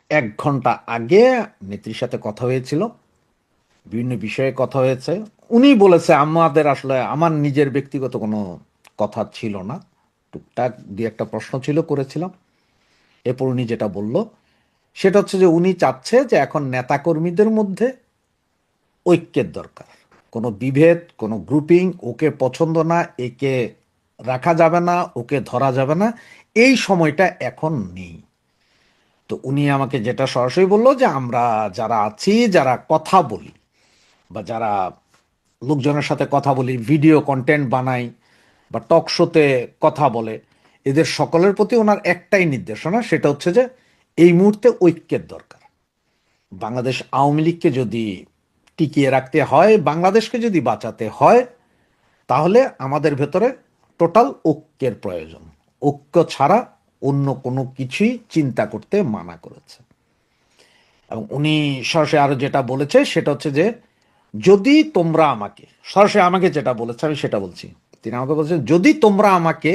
1 ঘন্টা আগে নেত্রীর সাথে কথা হয়েছিল, বিভিন্ন বিষয়ে কথা হয়েছে। উনি বলেছে আমাদের আসলে আমার নিজের ব্যক্তিগত কোনো কথা ছিল না, টুকটাক দিয়ে একটা প্রশ্ন ছিল করেছিলাম। এরপর উনি যেটা বলল সেটা হচ্ছে যে উনি চাচ্ছে যে এখন নেতাকর্মীদের মধ্যে ঐক্যের দরকার। কোনো বিভেদ, কোনো গ্রুপিং, ওকে পছন্দ না, একে রাখা যাবে না, ওকে ধরা যাবে না, এই সময়টা এখন নেই। তো উনি আমাকে যেটা সরাসরি বললো যে আমরা যারা আছি, যারা কথা বলি বা যারা লোকজনের সাথে কথা বলি, ভিডিও কন্টেন্ট বানাই বা টক শোতে কথা বলে, এদের সকলের প্রতি ওনার একটাই নির্দেশনা, সেটা হচ্ছে যে এই মুহূর্তে ঐক্যের দরকার। বাংলাদেশ আওয়ামী লীগকে যদি টিকিয়ে রাখতে হয়, বাংলাদেশকে যদি বাঁচাতে হয়, তাহলে আমাদের ভেতরে টোটাল ঐক্যের প্রয়োজন। ঐক্য ছাড়া অন্য কোনো কিছুই চিন্তা করতে মানা করেছে। এবং উনি সরাসরি আরো যেটা বলেছে সেটা হচ্ছে যে যদি তোমরা আমাকে, সরাসরি আমাকে যেটা বলেছে আমি সেটা বলছি, তিনি আমাকে বলছেন যদি তোমরা আমাকে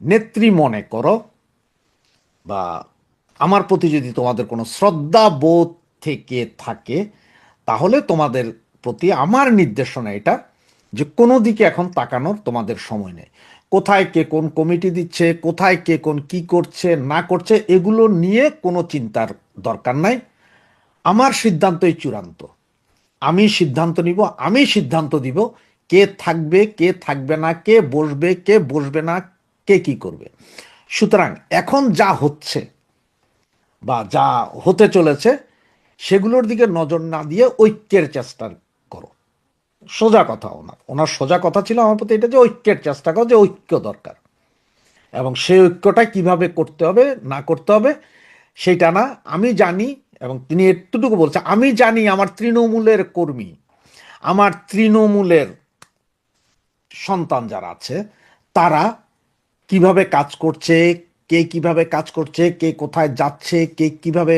নেত্রী মনে করো বা আমার প্রতি যদি তোমাদের কোনো শ্রদ্ধা বোধ থেকে থাকে, তাহলে তোমাদের প্রতি আমার নির্দেশনা এটা যে কোনো দিকে এখন তাকানোর তোমাদের সময় নেই। কোথায় কে কোন কমিটি দিচ্ছে, কোথায় কে কোন কি করছে না করছে, এগুলো নিয়ে কোনো চিন্তার দরকার নাই। আমার সিদ্ধান্তই চূড়ান্ত। আমি সিদ্ধান্ত নিব, আমি সিদ্ধান্ত দিব কে থাকবে কে থাকবে না, কে বসবে কে বসবে না, কে কি করবে। সুতরাং এখন যা হচ্ছে বা যা হতে চলেছে সেগুলোর দিকে নজর না দিয়ে ঐক্যের চেষ্টা করো। সোজা কথা ওনার ওনার সোজা কথা ছিল আমার প্রতি এটা যে ঐক্যের চেষ্টা করো, যে ঐক্য দরকার। এবং সেই ঐক্যটা কিভাবে করতে হবে না করতে হবে সেইটা না, আমি জানি। এবং তিনি এতটুকু বলছে আমি জানি আমার তৃণমূলের কর্মী, আমার তৃণমূলের সন্তান যারা আছে তারা কিভাবে কাজ করছে, কে কিভাবে কাজ করছে, কে কোথায় যাচ্ছে, কে কিভাবে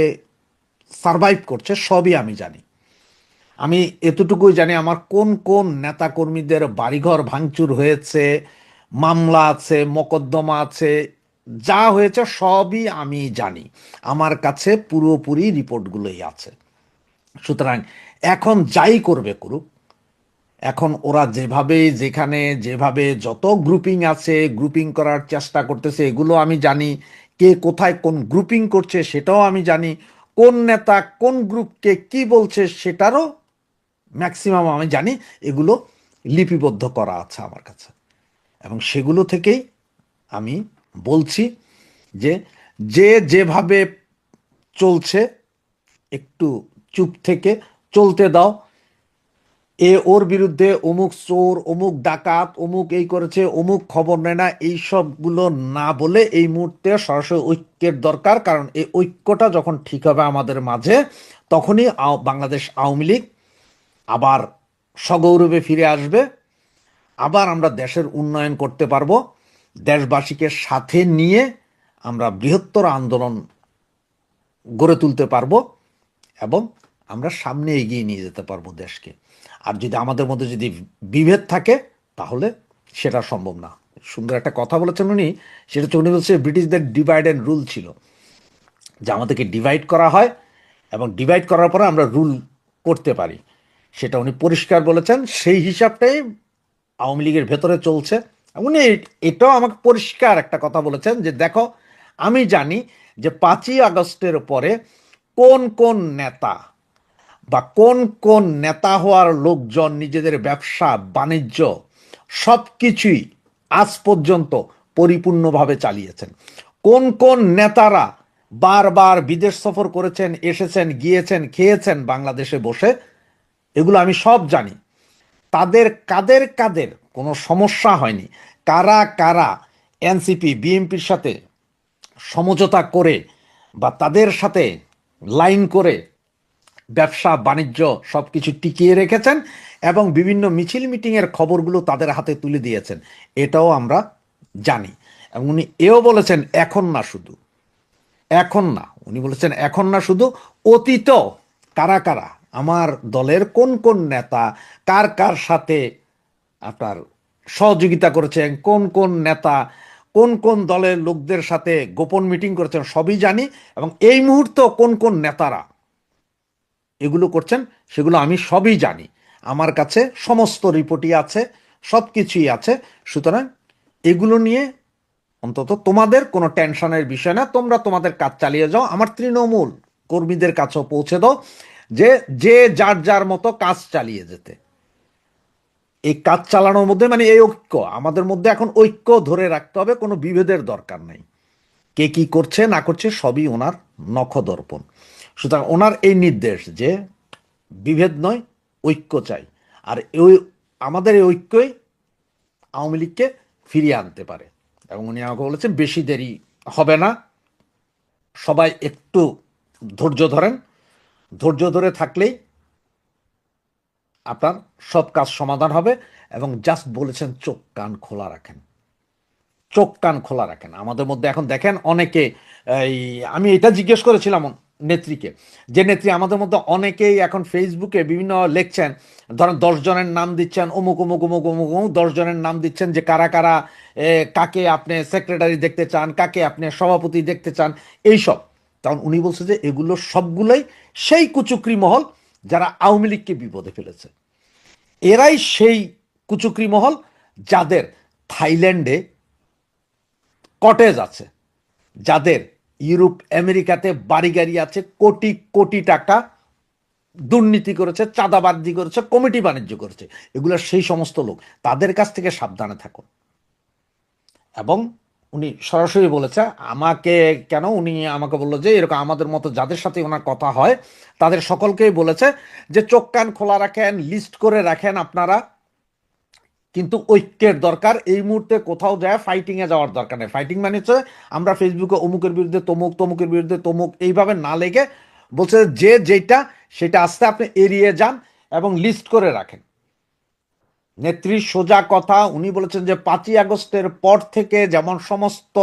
সারভাইভ করছে, সবই আমি জানি। আমি এতটুকুই জানি আমার কোন কোন নেতা কর্মীদের বাড়িঘর ভাঙচুর হয়েছে, মামলা আছে, মোকদ্দমা আছে, যা হয়েছে সবই আমি জানি। আমার কাছে পুরোপুরি রিপোর্টগুলোই আছে। সুতরাং এখন যাই করবে করুক, এখন ওরা যেভাবে যেখানে যেভাবে যত গ্রুপিং আছে গ্রুপিং করার চেষ্টা করতেছে এগুলো আমি জানি। কে কোথায় কোন গ্রুপিং করছে সেটাও আমি জানি। কোন নেতা কোন গ্রুপকে কি বলছে সেটারও ম্যাক্সিমাম আমি জানি। এগুলো লিপিবদ্ধ করা আছে আমার কাছে। এবং সেগুলো থেকেই আমি বলছি যে যে যেভাবে চলছে একটু চুপ থেকে চলতে দাও। ওর বিরুদ্ধে অমুক চোর, অমুক ডাকাত, অমুক এই করেছে, অমুক খবর নেয় না, এই সবগুলো না বলে এই মুহূর্তে সরাসরি ঐক্যের দরকার। কারণ এই ঐক্যটা যখন ঠিক হবে আমাদের মাঝে, তখনই বাংলাদেশ আওয়ামী লীগ আবার সগৌরবে ফিরে আসবে। আবার আমরা দেশের উন্নয়ন করতে পারবো। দেশবাসীকে সাথে নিয়ে আমরা বৃহত্তর আন্দোলন গড়ে তুলতে পারবো এবং আমরা সামনে এগিয়ে নিয়ে যেতে পারবো দেশকে। আর যদি আমাদের মধ্যে যদি বিভেদ থাকে তাহলে সেটা সম্ভব না। সুন্দর একটা কথা বলেছেন উনি, সেটা হচ্ছে উনি বলছে ব্রিটিশদের ডিভাইড অ্যান্ড রুল ছিল, যে আমাদেরকে ডিভাইড করা হয় এবং ডিভাইড করার পরে আমরা রুল করতে পারি। সেটা উনি পরিষ্কার বলেছেন। সেই হিসাবটাই আওয়ামী লীগের ভেতরে চলছে। উনি এটাও আমাকে পরিষ্কার একটা কথা বলেছেন যে দেখো, আমি জানি যে 5ই আগস্টের পরে কোন কোন নেতা বা কোন কোন নেতা হওয়ার লোকজন নিজেদের ব্যবসা বাণিজ্য সব কিছুই আজ পর্যন্ত পরিপূর্ণভাবে চালিয়েছেন। কোন কোন নেতারা বারবার বিদেশ সফর করেছেন, এসেছেন, গিয়েছেন, খেয়েছেন বাংলাদেশে বসে, এগুলো আমি সব জানি। তাদের কাদের কাদের কোনো সমস্যা হয়নি, কারা কারা এনসিপি বিএনপির সাথে সমঝোতা করে বা তাদের সাথে লাইন করে ব্যবসা বাণিজ্য সব কিছু টিকিয়ে রেখেছেন এবং বিভিন্ন মিছিল মিটিংয়ের খবরগুলো তাদের হাতে তুলে দিয়েছেন, এটাও আমরা জানি। এবং উনি এও বলেছেন এখন না শুধু, এখন না, উনি বলেছেন এখন না শুধু, অতীত কারা কারা আমার দলের কোন কোন নেতা কার কার সাথে আপনার সহযোগিতা করেছেন, কোন কোন নেতা কোন কোন দলের লোকদের সাথে গোপন মিটিং করেছেন সবই জানি, এবং এই মুহূর্তে কোন কোন নেতারা এগুলো করছেন সেগুলো আমি সবই জানি। আমার কাছে সমস্ত রিপোর্টই আছে, সব কিছুই আছে। সুতরাং এগুলো নিয়ে অন্তত তোমাদের কোনো টেনশনের বিষয় না, তোমরা তোমাদের কাজ চালিয়ে যাও। আমার তৃণমূল কর্মীদের কাছেও পৌঁছে দাও যে যে যার যার মতো কাজ চালিয়ে যেতে। এই কাজ চালানোর মধ্যে মানে এই ঐক্য আমাদের মধ্যে এখন ঐক্য ধরে রাখতে হবে, কোনো বিভেদের দরকার নেই। কে কি করছে না করছে সবই ওনার নখদর্পণ। সুতরাং ওনার এই নির্দেশ যে বিভেদ নয়, ঐক্য চাই। আর ওই আমাদের এই ঐক্যই আওয়ামী লীগকে ফিরিয়ে আনতে পারে। এবং উনি আমাকে বলেছেন বেশি দেরি হবে না, সবাই একটু ধৈর্য ধরেন, ধৈর্য ধরে থাকলেই আপনার সব কাজ সমাধান হবে। এবং জাস্ট বলেছেন চোখ কান খোলা রাখেন, চোখ কান খোলা রাখেন। আমাদের মধ্যে এখন দেখেন অনেকে, এই আমি এটা জিজ্ঞেস করেছিলাম নেত্রীকে, যে নেত্রী আমাদের মধ্যে অনেকেই এখন ফেসবুকে বিভিন্ন লিখছেন, ধরেন 10 জনের নাম দিচ্ছেন, অমুক অমুক অমুক অমুক অমুক 10 জনের নাম দিচ্ছেন যে কারা কারা কাকে আপনি সেক্রেটারি দেখতে চান, কাকে আপনি সভাপতি দেখতে চান, এইসব। তখন উনি বলছে যে এগুলো সবগুলোই সেই কুচুকরি মহল যারা আওয়ামী লীগকে বিপদে ফেলেছে। এরাই সেই কুচুকরি মহল যাদের থাইল্যান্ডে কটেজ আছে, যাদের ইউরোপ আমেরিকাতে বাড়ি গাড়ি আছে, কোটি কোটি টাকা দুর্নীতি করেছে, চাঁদাবাজি করেছে, কমিটি বাণিজ্য করেছে। এগুলো সেই সমস্ত লোক, তাদের কাছ থেকে সাবধানে থাকুন। এবং উনি সরাসরি বলেছে আমাকে, কেন উনি আমাকে বললো যে এরকম আমাদের মতো যাদের সাথে ওনার কথা হয় তাদের সকলকেই বলেছে যে চোখ কান খোলা রাখেন, লিস্ট করে রাখেন আপনারা, কিন্তু ঐক্যের দরকার। এই মুহূর্তে কোথাও যায় ফাইটিংয়ে যাওয়ার দরকার নেই। ফাইটিং মানে হচ্ছে আমরা ফেসবুকে অমুকের বিরুদ্ধে তমুক, তমুকের বিরুদ্ধে তমুক, এইভাবে না লেগে বলছে যে যেটা সেটা আস্তে আপনি এড়িয়ে যান এবং লিস্ট করে রাখেন। নেত্রীর সোজা কথা, উনি বলেছেন যে 5ই আগস্টের পর থেকে যেমন সমস্ত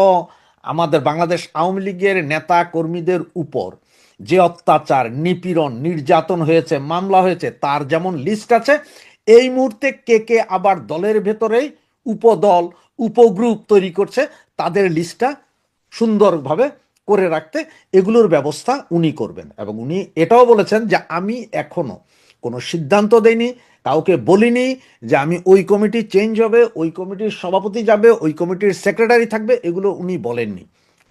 আমাদের বাংলাদেশ আওয়ামী লীগের নেতা কর্মীদের উপর যে অত্যাচার, নিপীড়ন, নির্যাতন হয়েছে, মামলা হয়েছে, তার যেমন লিস্ট আছে, এই মুহূর্তে কে কে আবার দলের ভেতরেই উপদল উপগ্রুপ তৈরি করছে তাদের লিস্টটা সুন্দরভাবে করে রাখতে এগুলোর ব্যবস্থা উনি করবেন। এবং উনি এটাও বলেছেন যে আমি এখনো কোনো সিদ্ধান্ত দেইনি, কাউকে বলিনি যে আমি ওই কমিটি চেঞ্জ হবে, ওই কমিটির সভাপতি যাবে, ওই কমিটির সেক্রেটারি থাকবে, এগুলো উনি বলেননি।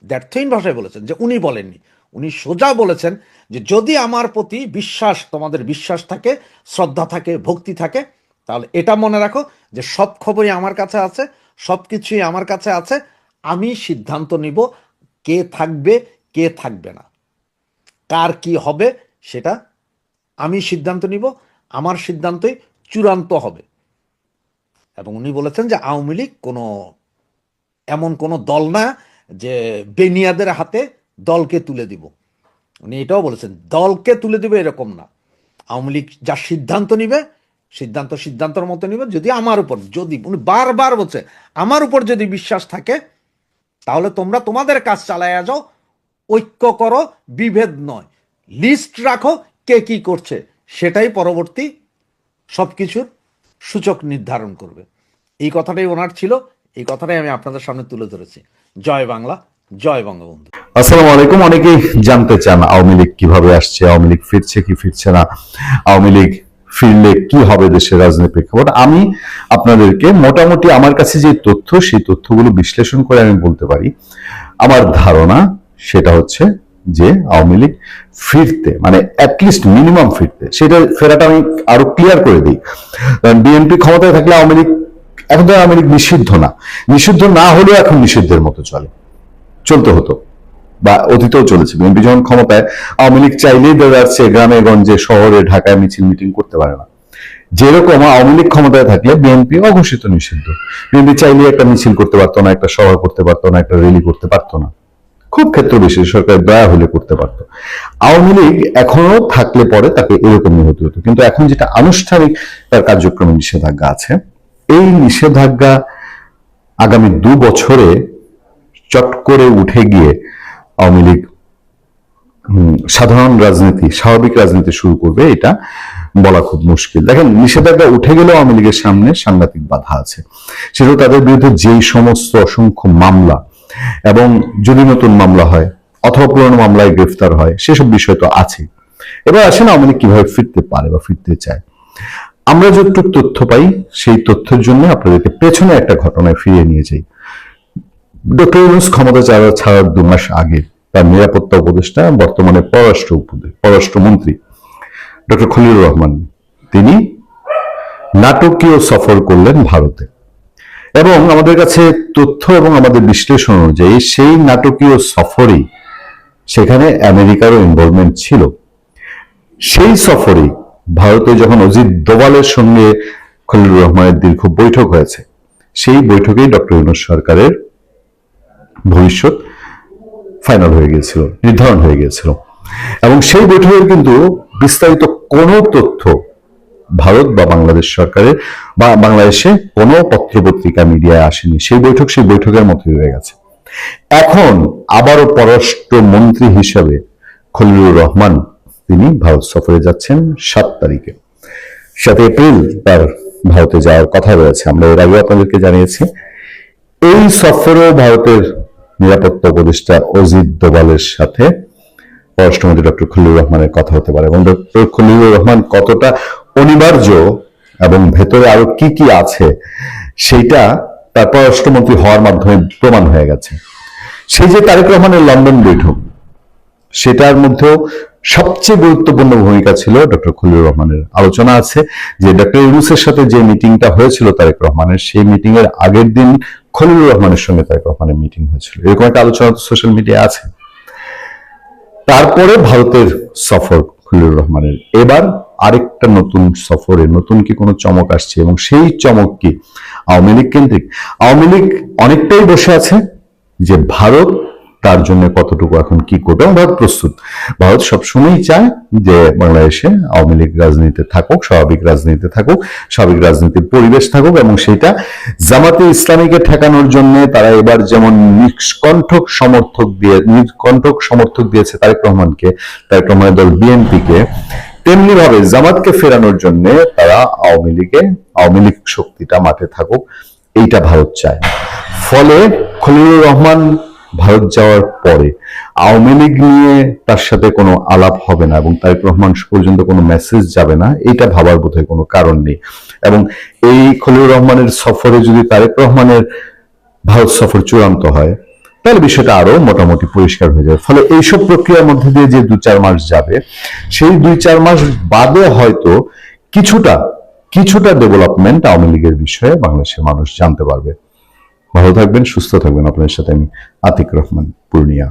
দ্যাটথিন ভাষায় বলেছেন যে উনি বলেননি। উনি সোজা বলেছেন যে যদি আমার প্রতি বিশ্বাস, তোমাদের বিশ্বাস থাকে, শ্রদ্ধা থাকে, ভক্তি থাকে, তাহলে এটা মনে রাখো যে সব খবরই আমার কাছে আছে, সব কিছুই আমার কাছে আছে। আমি সিদ্ধান্ত নিব কে থাকবে কে থাকবে না, কার কি হবে সেটা আমি সিদ্ধান্ত নিব, আমার সিদ্ধান্তই চূড়ান্ত হবে। এবং উনি বলেছেন যে আওয়ামী লীগ কোনো এমন কোনো দল না যে বেনিয়াদের হাতে দলকে তুলে দিব। উনি এটাও বলেছেন দলকে তুলে দিবে এরকম না, আওয়ামী লীগ যা সিদ্ধান্ত নিবে সিদ্ধান্তের মতো নিবে। যদি আমার উপর, যদি উনি বারবার বলছে আমার উপর যদি বিশ্বাস থাকে তাহলে তোমরা তোমাদের কাজ চালাইয়া যাও, ঐক্য করো, বিভেদ নয়, লিস্ট রাখো কে কি করছে, সেটাই পরবর্তী সব কিছুর সূচক নির্ধারণ করবে। এই কথাটাই ওনার ছিল, এই কথাটাই আমি আপনাদের সামনে তুলে ধরেছি। জয় বাংলা, জয় বঙ্গবন্ধু। আসসালামু আলাইকুম। অনেকেই জানতে চান আওয়ামী লীগ কিভাবে আসছে, আওয়ামী লীগ ফিরছে কি ফিরছে না, আওয়ামী লীগ ফিরলে কি হবে দেশের রাজনৈতিক প্রেক্ষাপট। আমি আপনাদেরকে মোটামুটি আমার কাছে যে তথ্য, সেই তথ্যগুলো বিশ্লেষণ করে আমি বলতে পারি, আমার ধারণা সেটা হচ্ছে যে আওয়ামী লীগ ফিরতে, মানে অ্যাটলিস্ট মিনিমাম ফিরতে, সেটা ফেরাটা আমি আরো ক্লিয়ার করে দিই। বিএনপি ক্ষমতায় থাকলে আওয়ামী লীগ, এখন তো আওয়ামী লীগ নিষিদ্ধ না, নিষিদ্ধ না হলেও এখন নিষিদ্ধের মতো চলতে হতো, বা অতীতেও চলেছে। বিএনপি যখন ক্ষমতায়, আওয়ামী লীগ চাইলেই বেড়াচ্ছে গ্রামে গঞ্জে শহরে ঢাকায় মিছিল মিটিং করতে পারে না। যেরকম আওয়ামী লীগ ক্ষমতায় থাকলে বিএনপি অঘোষিত নিষিদ্ধ, বিএনপি চাইলে একটা মিছিল করতে পারতো না, একটা সভা করতে পারতো না, একটা র্যালি করতে পারতো না, খুব ক্ষেত্র বিশেষ সরকারের দয়া হলে করতে পারতো। আওয়ামী লীগ এখনো থাকলে পরে তাকে এরকমই হতে হতো। কিন্তু এখন যেটা আনুষ্ঠানিক তার কার্যক্রমে নিষেধাজ্ঞা আছে, এই নিষেধাজ্ঞা আগামী 2 বছরে চট করে উঠে গিয়ে আওয়ামী লীগ সাধারণ রাজনীতি, স্বাভাবিক রাজনীতি শুরু করবে, এটা বলা খুব মুশকিল। দেখেন, নিষেধাজ্ঞা উঠে গেলেও আওয়ামী লীগের সামনে সাংঘাতিক বাধা আছে। সেটা তাদের বিরুদ্ধে যেই সমস্ত অসংখ্য মামলা, এবং যদি নতুন মামলা হয় অথবা পুরনো মামলায় গ্রেফতার হয়, সেসব বিষয় তো আছে। এবার আসেন আওয়ামী লীগ কিভাবে ফিরতে পারে বা ফিরতে চায়। আমরা যতটুকু তথ্য পাই, সেই তথ্যের জন্য আপনাদেরকে পেছনে একটা ঘটনায় ফিরিয়ে নিয়ে যাই। ডক্টর ইউনূস ক্ষমতা ছাড়ার 2 মাস আগে তার নিরাপত্তা উপদেষ্টা, বর্তমানে পররাষ্ট্রমন্ত্রী ডক্টর খলিলুর রহমান, তিনি নাটকীয় সফর করলেন ভারতে। এবং আমাদের কাছে তথ্য এবং আমাদের বিশ্লেষণ অনুযায়ী সেই নাটকীয় সফরেই সেখানে আমেরিকারও ইনভলভমেন্ট ছিল। সেই সফরে ভারতে যখন অজিত দোভালের সঙ্গে খলিলুর রহমানের দীর্ঘ বৈঠক হয়েছে, সেই বৈঠকেই ডক্টর ইউনূস সরকারের ভবিষ্যৎ ফাইনাল হয়ে গিয়েছিল, নির্ধারণ হয়ে গিয়েছিল। এবং সেই বৈঠকের কিন্তু বিস্তারিত কোনো তথ্য ভারত বা বাংলাদেশ সরকারের বা বাংলাদেশে কোনো পত্রপত্রিকা মিডিয়ায় আসেনি। সেই বৈঠকের মতোই রয়ে গেছে। এখন আবারও পররাষ্ট্রমন্ত্রী হিসাবে খলিলুর রহমান তিনি ভারত সফরে যাচ্ছেন 7 তারিখে। 7 এপ্রিল তার ভারতে যাওয়ার কথা রয়েছে। আমরা এর আগে আপনাদেরকে জানিয়েছি। এই সফরেও ভারতের নিরাপত্তা উপদেষ্টা অজিত দোভালের সাথে পররাষ্ট্রমন্ত্রী ডক্টর খলিলুর রহমানের কথা হতে পারে, এবং ডক্টর খলিলুর রহমান কতটা অনিবার্য এবং ভেতরে আরো কি কি আছে সেইটা তার পররাষ্ট্রমন্ত্রী হওয়ার মাধ্যমে প্রমাণ হয়ে গেছে। সেই যে তারেক রহমানের লন্ডন বৈঠক, সেটার মধ্যেও সবচেয়ে গুরুত্বপূর্ণ ভূমিকা ছিল ডক্টর খলিলুর রহমানের। আলোচনা আছে যে ডক্টর ইউনূসের সাথে যে মিটিংটা হয়েছিল তারেক রহমানের, সেই মিটিং এর আগের দিন খলিলুর রহমানের সঙ্গে তারেক রহমানের মিটিং হয়েছিল, এরকম একটা আলোচনা সোশ্যাল মিডিয়া আছে। তারপরে ভারতের সফর খলিলুর রহমানের, এবার আরেকটা নতুন সফরে নতুন কি কোনো চমক আসছে, এবং সেই চমক কি আওয়ামী লীগ কেন্দ্রিক। আওয়ামী লীগ অনেকটাই বসে আছে যে ভারত তার জন্য কতটুকু এখন কি করবে, এবং ভারত প্রস্তুত। ভারত সবসময়ই চায় যে বাংলাদেশে আওয়ামী লীগ রাজনীতিতে থাকুক, স্বাভাবিক রাজনীতিতে থাকুক, স্বাভাবিক রাজনীতির পরিবেশ থাকুক, এবং সেটা জামাতে ইসলামীকে ঠেকানোর জন্য তারা এবার যেমন নিষ্কণ্ঠক সমর্থক দিয়েছে তারেক রহমানকে, তারেক রহমানের দল বিএনপিকে, তেমনি ভাবে জামাতকে ফেরানোর জন্য তারা আওয়ামী লীগ শক্তিটা মাঠে থাকুক, এইটা ভারত চায়। ফলে খলিলুর রহমান ভারত যাওয়ার পরে আওয়ামী লীগ নিয়ে তার সাথে কোনো আলাপ হবে না, এবং তারেক রহমান পর্যন্ত কোনো মেসেজ যাবে না, এটা ভাবার বোধহয় কোনো কারণ নেই। এবং এই খলিলুর রহমানের সফরে যদি তারেক রহমানের ভারত সফর চূড়ান্ত হয়, তাহলে বিষয়টা আরো মোটামুটি পরিষ্কার হয়ে যাবে। ফলে এইসব প্রক্রিয়ার মধ্যে দিয়ে যে 2-4 মাস যাবে, সেই 2-4 মাস বাদে হয়তো কিছুটা ডেভেলপমেন্ট আওয়ামী লীগের বিষয়ে বাংলাদেশের মানুষ জানতে পারবে। ভালো থাকবেন, সুস্থ থাকবেন। আপনাদের সাথে আমি আতিক রহমান, পূর্ণিয়া।